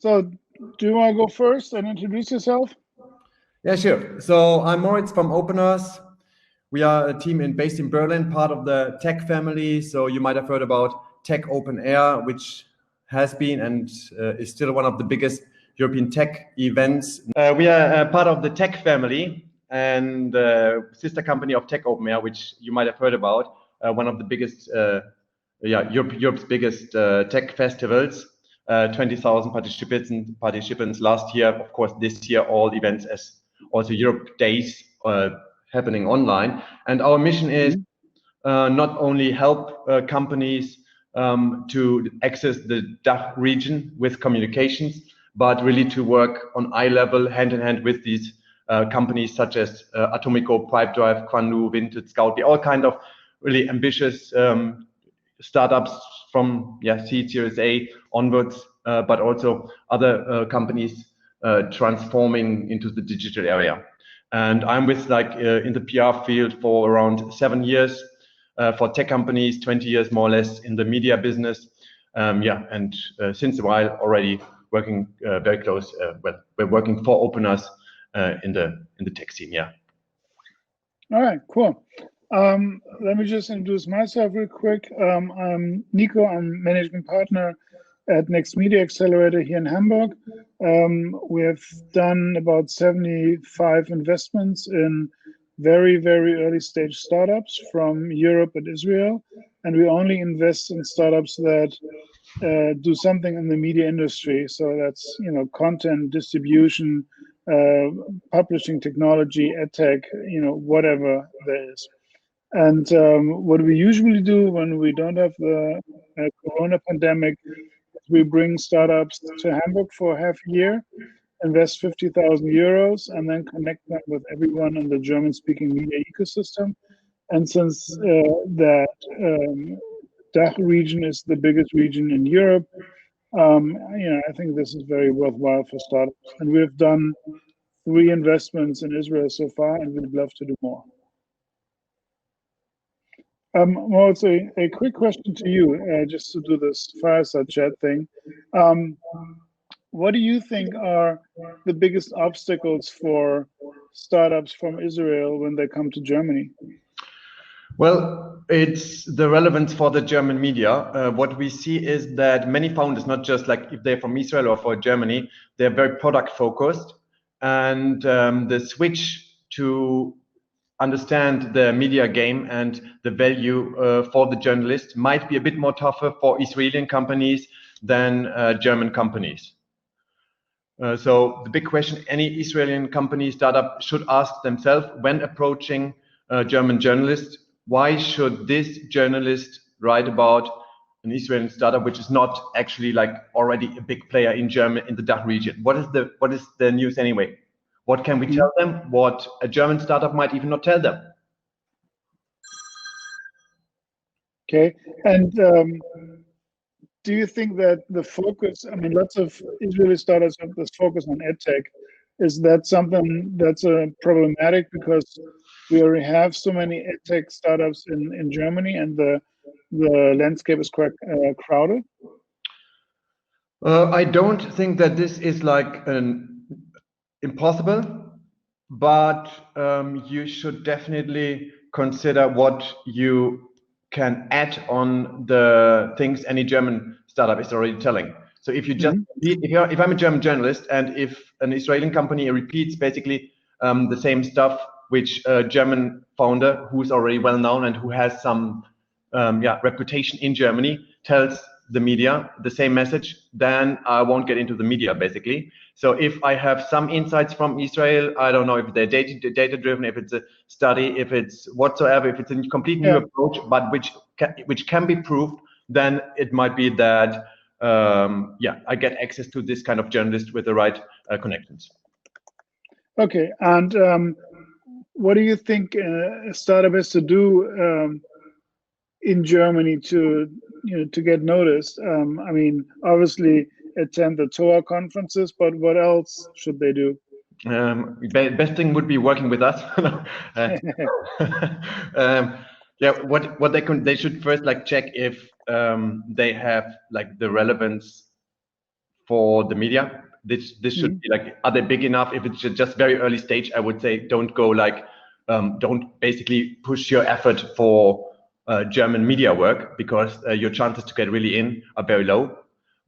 So, do you want to go first and introduce yourself? Yeah, sure. So I'm Moritz from OpenEarth. We are a team based in Berlin, part of the tech family. So you might have heard about Tech Open Air, which has been and is still one of the biggest European tech events. We are part of the tech family and sister company of Tech Open Air, which you might have heard about, one of the biggest, Europe's biggest tech festivals. 20,000 participants last year. Of course, this year all events as also Europe Days happening online. And our mission is not only help companies to access the DACH region with communications, but really to work on eye level, hand in hand with these companies such as Atomico, Pipedrive, Quandu, Vinted, Scout, all kind of really ambitious startups from seed Series A onwards, but also other companies transforming into the digital area. And I'm with in the PR field for around 7 years for tech companies, 20 years more or less in the media business. And since a while already working very close. We're working for OpenEarth in the tech scene. Yeah. All right, cool. Let me just introduce myself real quick. I'm Nico. I'm managing partner at Next Media Accelerator here in Hamburg. We have done about 75 investments in very, very early stage startups from Europe and Israel. And we only invest in startups that do something in the media industry. So that's, content distribution, publishing technology, edtech, whatever there is. And what we usually do when we don't have the Corona pandemic, we bring startups to Hamburg for half a year, invest 50,000 euros, and then connect them with everyone in the German-speaking media ecosystem. And since that DACH region is the biggest region in Europe, I think this is very worthwhile for startups. And we have done 3 investments in Israel so far, and we'd love to do more. Moritz, a quick question to you, just to do this fireside chat thing. What do you think are the biggest obstacles for startups from Israel when they come to Germany? Well, it's the relevance for the German media. What we see is that many founders, not just like if they're from Israel or for Germany, they're very product focused. And the switch to understand the media game and the value for the journalist might be a bit more tougher for Israeli companies than German companies. So the big question any Israeli company startup should ask themselves when approaching German journalists, why should this journalist write about an Israeli startup which is not actually like already a big player in Germany in the DACH region? What is the news anyway? What can we tell them? What a German startup might even not tell them. Okay, and do you think that the focus, lots of Israeli startups have this focus on edtech. Is that something that's problematic because we already have so many edtech startups in Germany and the landscape is quite crowded? I don't think that this is like impossible, but you should definitely consider what you can add on the things any German startup is already telling. So if you just if I'm a German journalist and if an Israeli company repeats basically the same stuff which a German founder who's already well known and who has some reputation in Germany tells the media the same message, then I won't get into the media basically. So if I have some insights from Israel, I don't know if they're data driven, if it's a study, if it's whatsoever, if it's a complete new approach, but which can be proved, then it might be that I get access to this kind of journalist with the right connections. Okay, and what do you think a startup has to do in Germany to get noticed? Obviously attend the TOA conferences, but what else should they do? Best thing would be working with us. What they should first check if they have the relevance for the media. This should be like, are they big enough? If it's just very early stage, I would say don't go like, don't basically push your effort for German media work, because your chances to get really in are very low.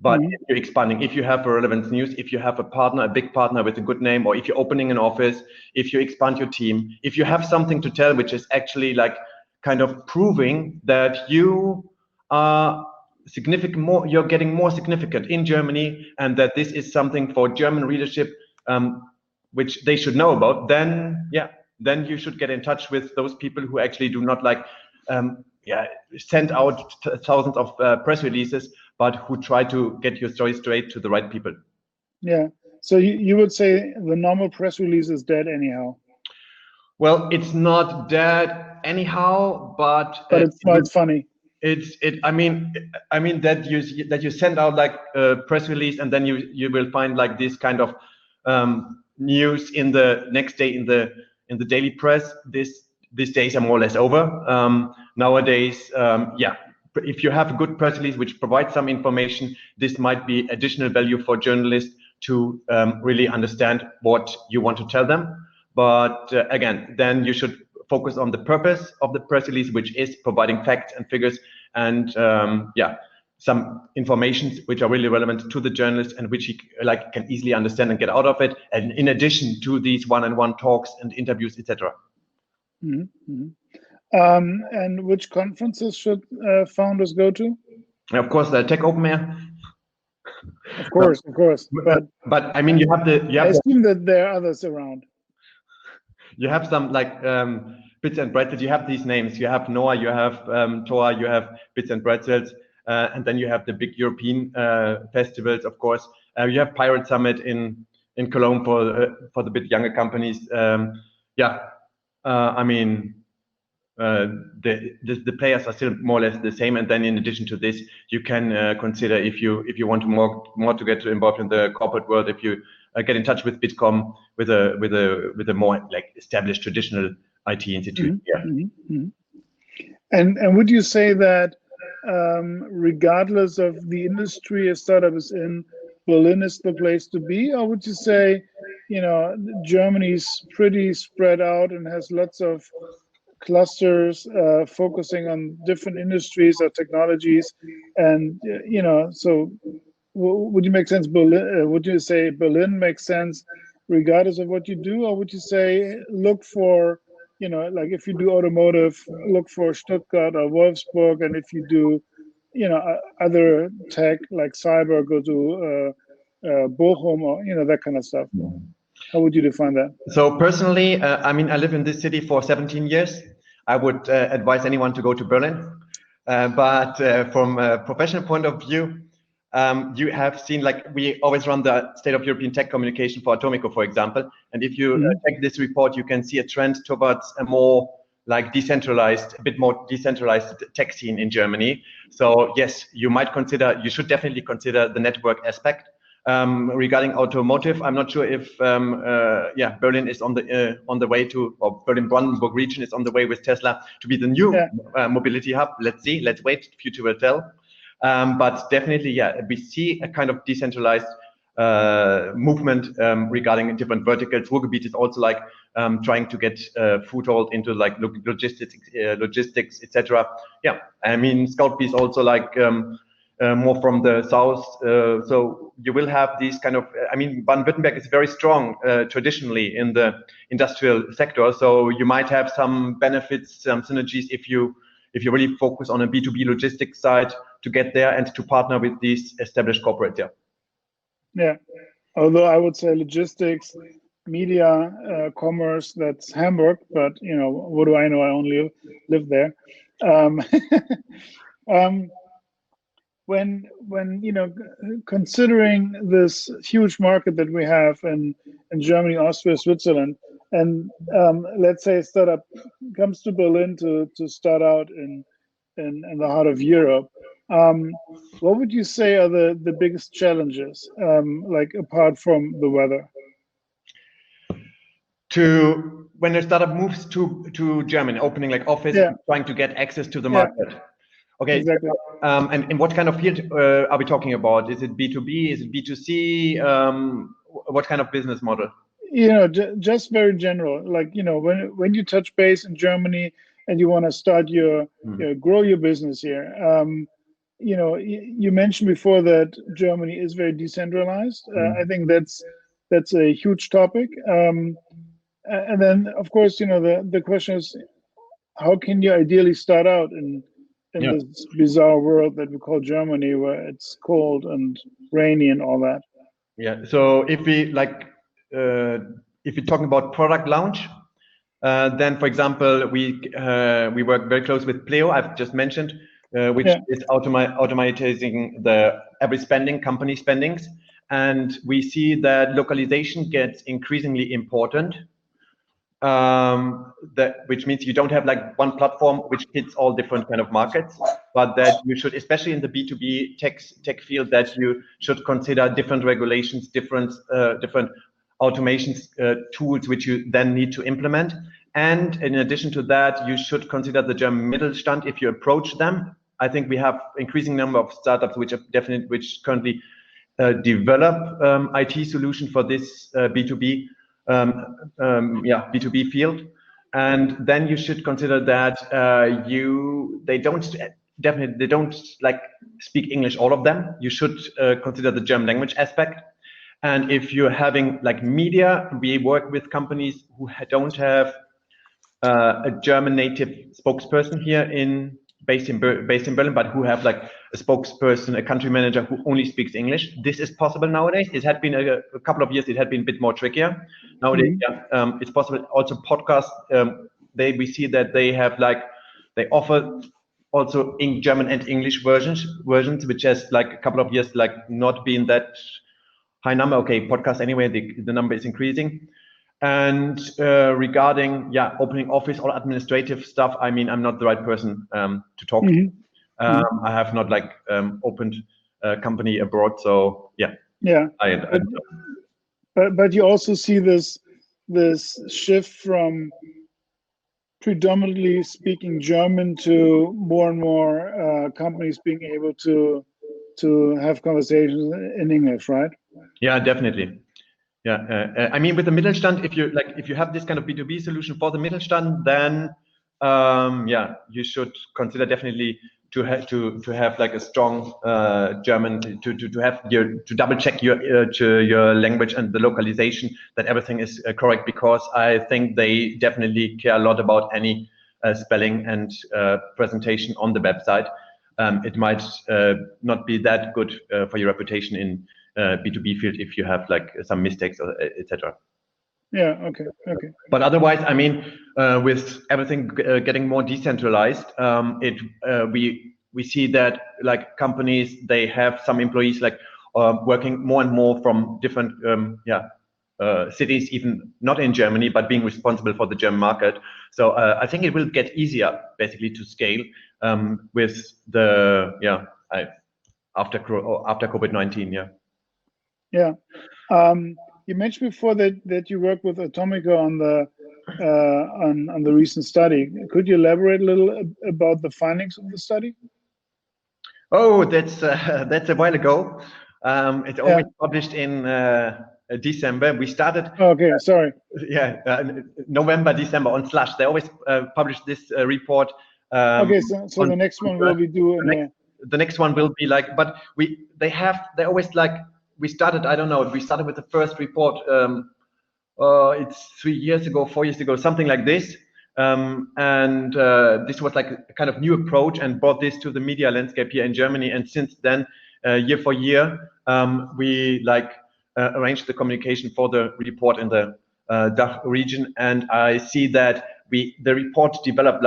But if you're expanding, if you have a relevant news, if you have a partner, a big partner with a good name, or if you're opening an office, if you expand your team, if you have something to tell, which is actually like kind of proving that you are significant, more, you're getting more significant in Germany, and that this is something for German readership, which they should know about, then then you should get in touch with those people who actually do not like send out thousands of press releases, but who try to get your story straight to the right people. Yeah. So you would say the normal press release is dead anyhow? Well, it's not dead anyhow, but it's funny. I mean that you send out like a press release, and then you will find like this kind of news in the next day in the daily press. These days are more or less over. Nowadays, if you have a good press release which provides some information, this might be additional value for journalists to really understand what you want to tell them. But again, then you should focus on the purpose of the press release, which is providing facts and figures and some informations which are really relevant to the journalist and which he can easily understand and get out of it. And in addition to these one-on-one talks and interviews, etc. And which conferences should founders go to? Of course, the Tech Open Air. Of course. But I mean, you have I assume that there are others around. You have some like Bits and Pretzels. You have these names. You have Noah, you have Tor, you have Bits and Pretzels, and then you have the big European festivals, of course. You have Pirate Summit in Cologne for the bit younger companies. I mean, the players are still more or less the same. And then in addition to this, you can consider if you want more to get involved in the corporate world, if you get in touch with Bitkom, with a more like established traditional IT institute. And would you say that regardless of the industry a startup is in, Berlin is the place to be? Or would you say, Germany's pretty spread out and has lots of clusters focusing on different industries or technologies, and so would you make sense Berlin? Would you say Berlin makes sense regardless of what you do, or would you say look for, like if you do automotive, look for Stuttgart or Wolfsburg, and if you do, other tech like cyber, go to Bochum or that kind of stuff? How would you define that? So personally, I mean, I live in this city for 17 years. I would advise anyone to go to Berlin. But from a professional point of view, you have seen, like, we always run the State of European Tech Communication for Atomico, for example. And if you check this report, you can see a trend towards a more like decentralized, a bit more decentralized tech scene in Germany. So yes, you should definitely consider the network aspect. Regarding automotive, I'm not sure if Berlin is on the way to, or Berlin-Brandenburg region is on the way with Tesla to be the new mobility hub. Let's see, let's wait, future will tell. But definitely, we see a kind of decentralized movement regarding different verticals. Ruhrgebiet is also like trying to get foothold into like logistics, etc. I mean, Scoutby is also like more from the south, so you will have these kind of, I mean, Baden-Württemberg is very strong traditionally in the industrial sector, so you might have some benefits, some synergies if you really focus on a B2B logistics side to get there and to partner with these established corporates. Although I would say logistics, media, commerce, that's Hamburg, but what do I know? I only live there. When considering this huge market that we have in Germany, Austria, Switzerland, and let's say a startup comes to Berlin to start out in the heart of Europe, what would you say are the biggest challenges, like apart from the weather? When a startup moves to Germany, opening like office, trying to get access to the market. Okay. Exactly. And in what kind of field are we talking about? Is it B2B? Is it B2C? What kind of business model? Just very general. Like, when you touch base in Germany and you want to start grow your business here. You mentioned before that Germany is very decentralized. I think that's a huge topic. And then, of course, the question is, how can you ideally start out in this bizarre world that we call Germany, where it's cold and rainy and all that? Yeah. So if we're talking about product launch, then, for example, we work very close with Pleo. I've just mentioned, which is automating every company spendings, and we see that localization gets increasingly important. Which means you don't have like one platform which hits all different kind of markets, but that you should, especially in the B2B tech field, that you should consider different regulations, different automation tools which you then need to implement. And in addition to that, you should consider the German Mittelstand if you approach them. I think we have increasing number of startups which currently develop IT solution for this B2B B2B field. And then you should consider that they don't like speak English, all of them. You should consider the German language aspect. And if you're having like media, we work with companies who don't have a German native spokesperson here based in Berlin, but who have like a spokesperson, a country manager who only speaks English. This is possible nowadays. It had been a couple of years, it had been a bit more trickier. Nowadays, it's possible. Also podcasts, we see that they offer also in German and English versions, which has like a couple of years like not been that high number. Okay, podcasts anyway, the number is increasing. And regarding opening office or administrative stuff, I mean, I'm not the right person to talk to. I have not opened a company abroad, so But you also see this shift from predominantly speaking German to more and more companies being able to have conversations in English, right? Yeah, definitely. Yeah, I mean, with the Mittelstand, if you have this kind of B2B solution for the Mittelstand, then you should consider definitely to have like a strong German, to double check your language and the localization, that everything is correct, because I think they definitely care a lot about any spelling and presentation on the website. It might not be that good for your reputation in B2B field if you have like some mistakes, etc. Yeah. Okay. But otherwise, I mean, with everything getting more decentralized, we see that like companies, they have some employees like working more and more from different cities, even not in Germany, but being responsible for the German market. So I think it will get easier basically to scale with the after COVID-19. Yeah. You mentioned before that you work with Atomica on the recent study. Could you elaborate a little about the findings of the study? Oh, that's a while ago. It's always published in December. We started. Okay, sorry. November, December on Slush. They always publish this report. Okay, so the next one will be due. The next one will be like, but they always like. We started, I don't know, we started with the first report, it's 3 years ago, 4 years ago, something like this. And this was like a kind of new approach and brought this to the media landscape here in Germany. And since then, year for year, we arranged the communication for the report in the DACH region. And I see that the report developed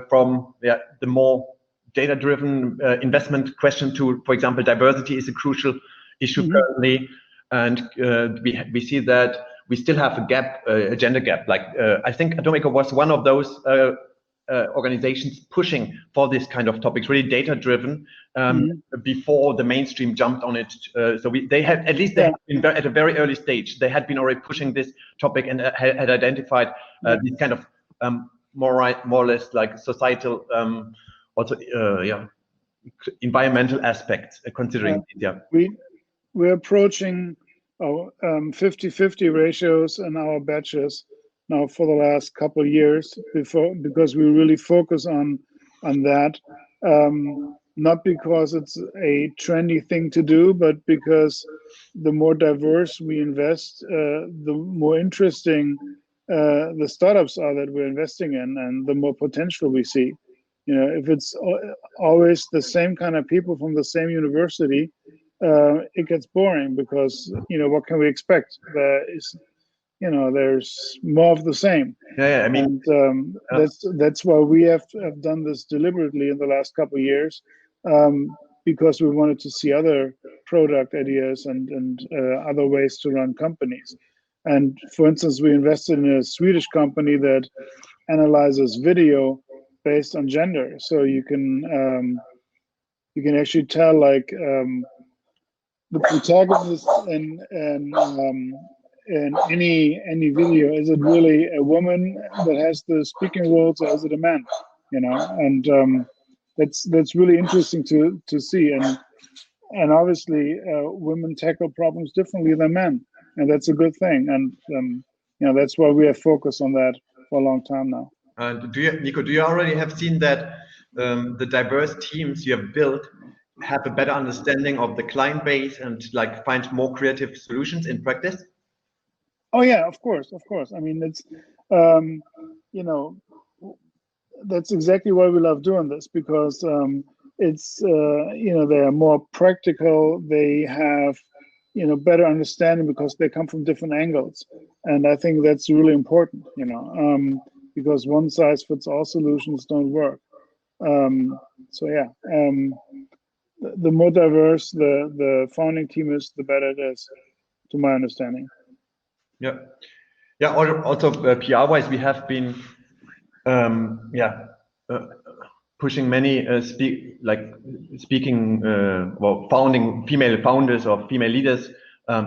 from the more data-driven investment question to, for example, diversity is a crucial issue currently, and we see that we still have a gap, a gender gap. I think Atomica was one of those organizations pushing for this kind of topics, really data-driven, before the mainstream jumped on it. So they had, at least they had been at a very early stage, they had been already pushing this topic and had identified these kind of more or less like societal environmental aspects considering. Yeah. We're approaching 50-50 ratios in our batches now for the last couple of years because we really focus on that. Not because it's a trendy thing to do, but because the more diverse we invest, the more interesting the startups are that we're investing in, and the more potential we see. You know, if it's always the same kind of people from the same university, it gets boring because, you know, what can we expect? There's more of the same. Yeah, I mean, and that's why we have done this deliberately in the last couple of years, because we wanted to see other product ideas and other ways to run companies. And for instance, we invested in a Swedish company that analyzes video based on gender, so you can actually tell, like, the protagonist in any video, is it really a woman that has the speaking roles, or is it a man? You know, and that's really interesting to see. And obviously, women tackle problems differently than men, and that's a good thing. And you know, that's why we have focused on that for a long time now. Nico, do you already have seen that the diverse teams you have built have a better understanding of the client base and like find more creative solutions in practice? Oh yeah, of course. I mean, it's you know, that's exactly why we love doing this, because it's you know, they are more practical. They have, you know, better understanding because they come from different angles, and I think that's really important. You know, because one size fits all solutions don't work. So yeah, the more diverse the founding team is, the better it is, to my understanding. Yeah. Also, PR-wise, we have been, pushing many founding female founders or female leaders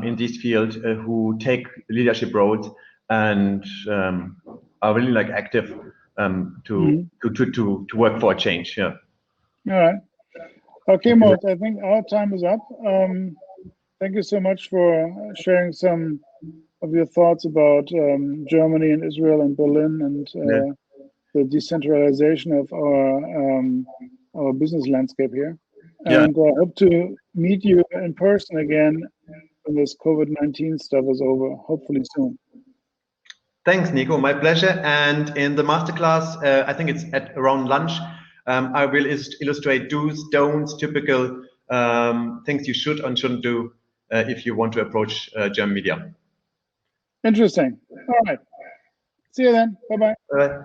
in this field who take leadership roles and are really like active to work for a change. Yeah. All right. Okay, Mort, I think our time is up. Thank you so much for sharing some of your thoughts about Germany and Israel and Berlin and the decentralization of our business landscape here. And I hope to meet you in person again when this COVID-19 stuff is over, hopefully soon. Thanks, Nico. My pleasure. And in the masterclass, I think it's at around lunch, I will illustrate do's, don'ts, typical things you should and shouldn't do if you want to approach German media. Interesting. All right. See you then. Bye-bye. Bye-bye.